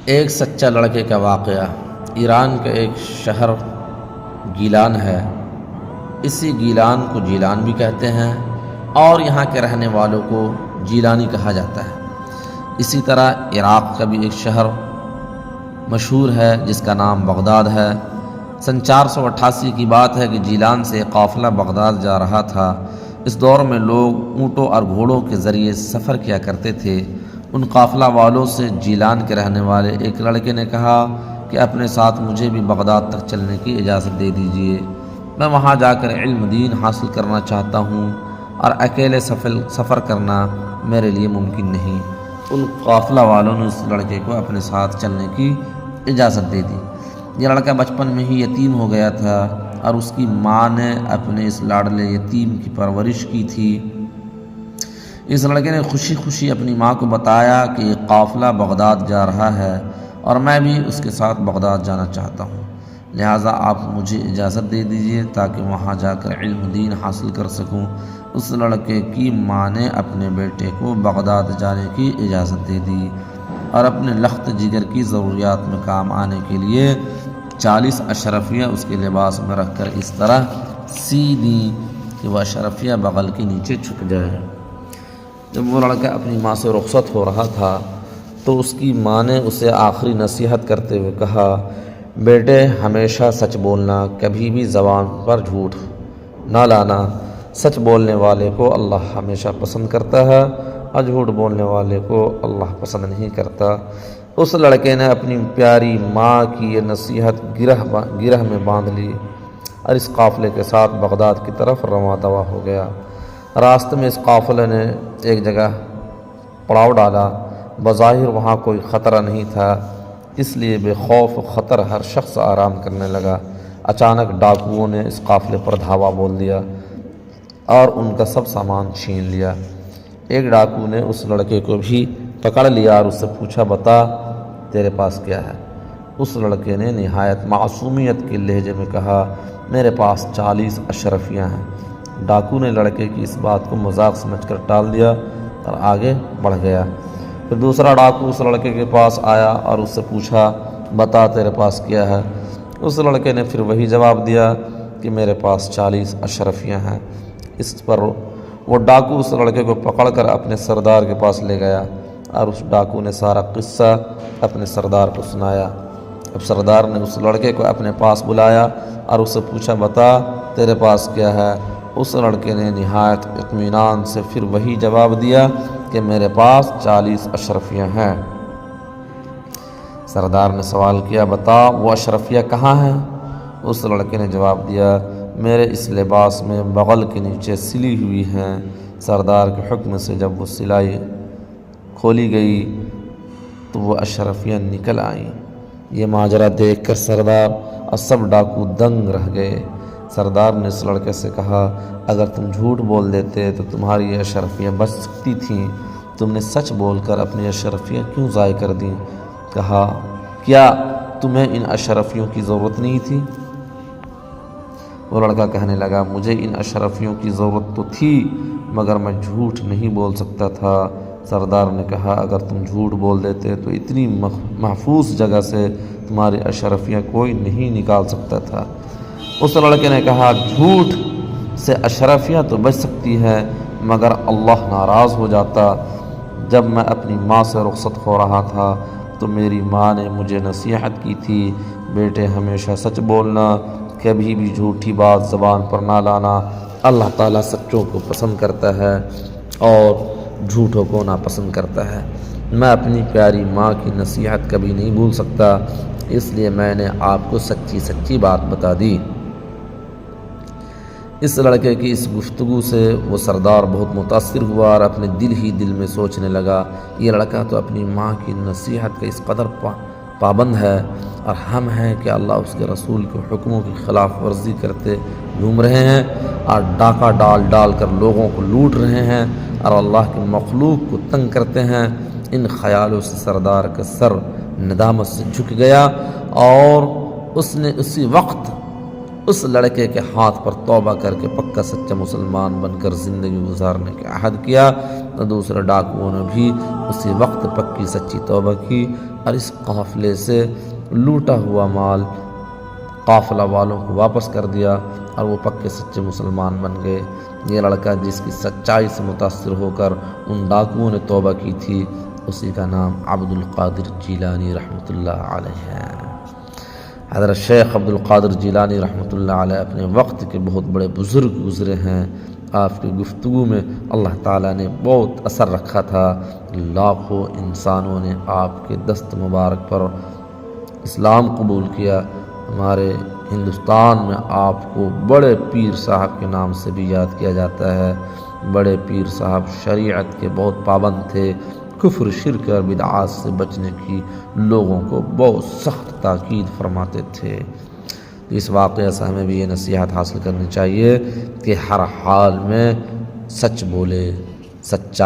ایک سچا لڑکے کا واقعہ۔ ایران کا ایک شہر گیلان ہے۔ اسی گیلان کو جیلان بھی کہتے ہیں اور یہاں کے رہنے والوں کو جیلانی کہا جاتا ہے۔ اسی طرح عراق کا بھی ایک شہر مشہور ہے جس کا نام بغداد ہے۔ سن 488 کی بات ہے کہ جیلان سے قافلہ بغداد جا رہا تھا۔ اس دور میں لوگ اونٹوں اور گھوڑوں کے ذریعے سفر کیا کرتے تھے۔ ان قافلہ والوں سے جیلان کے رہنے والے ایک لڑکے نے کہا کہ اپنے ساتھ مجھے بھی بغداد تک چلنے کی اجازت دے دیجیے، میں وہاں جا کر علم دین حاصل کرنا چاہتا ہوں اور اکیلے سفر کرنا میرے لیے ممکن نہیں۔ ان قافلہ والوں نے اس لڑکے کو اپنے ساتھ چلنے کی اجازت دے دی۔ یہ لڑکا بچپن میں ہی یتیم ہو گیا تھا اور اس کی ماں نے اپنے اس لاڈلے یتیم کی پرورش کی تھی۔ اس لڑکے نے خوشی خوشی اپنی ماں کو بتایا کہ یہ قافلہ بغداد جا رہا ہے اور میں بھی اس کے ساتھ بغداد جانا چاہتا ہوں، لہٰذا آپ مجھے اجازت دے دیجیے تاکہ وہاں جا کر علم دین حاصل کر سکوں۔ اس لڑکے کی ماں نے اپنے بیٹے کو بغداد جانے کی اجازت دے دی اور اپنے لخت جگر کی ضروریات میں کام آنے کے لیے 40 اشرفیاں اس کے لباس میں رکھ کر اس طرح سی دیں کہ وہ اشرفیاں بغل کے نیچے چھپ جائے۔ جب وہ لڑکا اپنی ماں سے رخصت ہو رہا تھا تو اس کی ماں نے اسے آخری نصیحت کرتے ہوئے کہا، بیٹے ہمیشہ سچ بولنا، کبھی بھی زبان پر جھوٹ نہ لانا۔ سچ بولنے والے کو اللہ ہمیشہ پسند کرتا ہے اور جھوٹ بولنے والے کو اللہ پسند نہیں کرتا۔ اس لڑکے نے اپنی پیاری ماں کی یہ نصیحت گرہ میں باندھ لی اور اس قافلے کے ساتھ بغداد کی طرف رواں دوا ہو گیا۔ راستے میں اس قافلے نے ایک جگہ پڑاؤ ڈالا۔ بظاہر وہاں کوئی خطرہ نہیں تھا، اس لیے بے خوف و خطر ہر شخص آرام کرنے لگا۔ اچانک ڈاکوؤں نے اس قافلے پر دھاوا بول دیا اور ان کا سب سامان چھین لیا۔ ایک ڈاکو نے اس لڑکے کو بھی پکڑ لیا اور اس سے پوچھا، بتا تیرے پاس کیا ہے؟ اس لڑکے نے نہایت معصومیت کے لہجے میں کہا، میرے پاس 40 اشرفیاں ہیں۔ ڈاکو نے لڑکے کی اس بات کو مذاق سمجھ کر ٹال دیا اور آگے بڑھ گیا۔ پھر دوسرا ڈاکو اس لڑکے کے پاس آیا اور اس سے پوچھا، بتا تیرے پاس کیا ہے؟ اس لڑکے نے پھر وہی جواب دیا کہ میرے پاس 40 اشرفیاں ہیں۔ اس پر وہ ڈاکو اس لڑکے کو پکڑ کر اپنے سردار کے پاس لے گیا اور اس ڈاکو نے سارا قصہ اپنے سردار کو سنایا۔ اب سردار نے اس لڑکے کو اپنے پاس بلایا اور اس سے پوچھا، بتا تیرے پاس کیا ہے؟ اس لڑکے نے نہایت اطمینان سے پھر وہی جواب دیا کہ میرے پاس 40 اشرفیاں ہیں۔ سردار نے سوال کیا، بتا وہ اشرفیاں کہاں ہیں؟ اس لڑکے نے جواب دیا، میرے اس لباس میں بغل کے نیچے سلی ہوئی ہیں۔ سردار کے حکم سے جب وہ سلائی کھولی گئی تو وہ اشرفیاں نکل آئیں۔ یہ ماجرا دیکھ کر سردار اور سب ڈاکو دنگ رہ گئے۔ سردار نے اس لڑکے سے کہا، اگر تم جھوٹ بول دیتے تو تمہاری یہ اشرفیاں بچ سکتی تھیں، تم نے سچ بول کر اپنی اشرفیاں کیوں ضائع کر دیں؟ کہا، کیا تمہیں ان اشرفیوں کی ضرورت نہیں تھی؟ وہ لڑکا کہنے لگا، مجھے ان اشرفیوں کی ضرورت تو تھی مگر میں جھوٹ نہیں بول سکتا تھا۔ سردار نے کہا، اگر تم جھوٹ بول دیتے تو اتنی محفوظ جگہ سے تمہاری اشرفیاں کوئی نہیں نکال سکتا تھا۔ اس لڑکے نے کہا، جھوٹ سے اشرفیاں تو بچ سکتی ہیں مگر اللہ ناراض ہو جاتا۔ جب میں اپنی ماں سے رخصت ہو رہا تھا تو میری ماں نے مجھے نصیحت کی تھی، بیٹے ہمیشہ سچ بولنا، کبھی بھی جھوٹی بات زبان پر نہ لانا۔ اللہ تعالیٰ سچوں کو پسند کرتا ہے اور جھوٹوں کو ناپسند کرتا ہے۔ میں اپنی پیاری ماں کی نصیحت کبھی نہیں بھول سکتا، اس لیے میں نے آپ کو سچی بات بتا دی۔ اس لڑکے کی اس گفتگو سے وہ سردار بہت متاثر ہوا اور اپنے دل میں سوچنے لگا، یہ لڑکا تو اپنی ماں کی نصیحت کا اس قدر پابند ہے اور ہم ہیں کہ اللہ اس کے رسول کے حکموں کی خلاف ورزی کرتے گھوم رہے ہیں اور ڈاکہ ڈال کر لوگوں کو لوٹ رہے ہیں اور اللہ کے مخلوق کو تنگ کرتے ہیں۔ ان خیالوں سے سردار کا سر ندامت سے جھک گیا اور اس نے اسی وقت اس لڑکے کے ہاتھ پر توبہ کر کے پکا سچا مسلمان بن کر زندگی گزارنے کا عہد کیا، تو دوسرے ڈاکوؤں نے بھی اسی وقت پکی سچی توبہ کی اور اس قافلے سے لوٹا ہوا مال قافلہ والوں کو واپس کر دیا اور وہ پکے سچے مسلمان بن گئے۔ یہ لڑکا جس کی سچائی سے متاثر ہو کر ان ڈاکوؤں نے توبہ کی تھی، اسی کا نام عبد القادر جیلانی رحمۃ اللہ علیہ ہے۔ حضرت شیخ عبد القادر جیلانی رحمۃ اللہ علیہ اپنے وقت کے بہت بڑے بزرگ گزرے ہیں۔ آپ کی گفتگو میں اللہ تعالیٰ نے بہت اثر رکھا تھا، لاکھوں انسانوں نے آپ کے دست مبارک پر اسلام قبول کیا۔ ہمارے ہندوستان میں آپ کو بڑے پیر صاحب کے نام سے بھی یاد کیا جاتا ہے۔ بڑے پیر صاحب شریعت کے بہت پابند تھے، کفر شرک اور بدعات سے بچنے کی لوگوں کو بہت سخت تاکید فرماتے تھے۔ اس واقعہ سے ہمیں بھی یہ نصیحت حاصل کرنی چاہیے کہ ہر حال میں سچ بولے، سچائی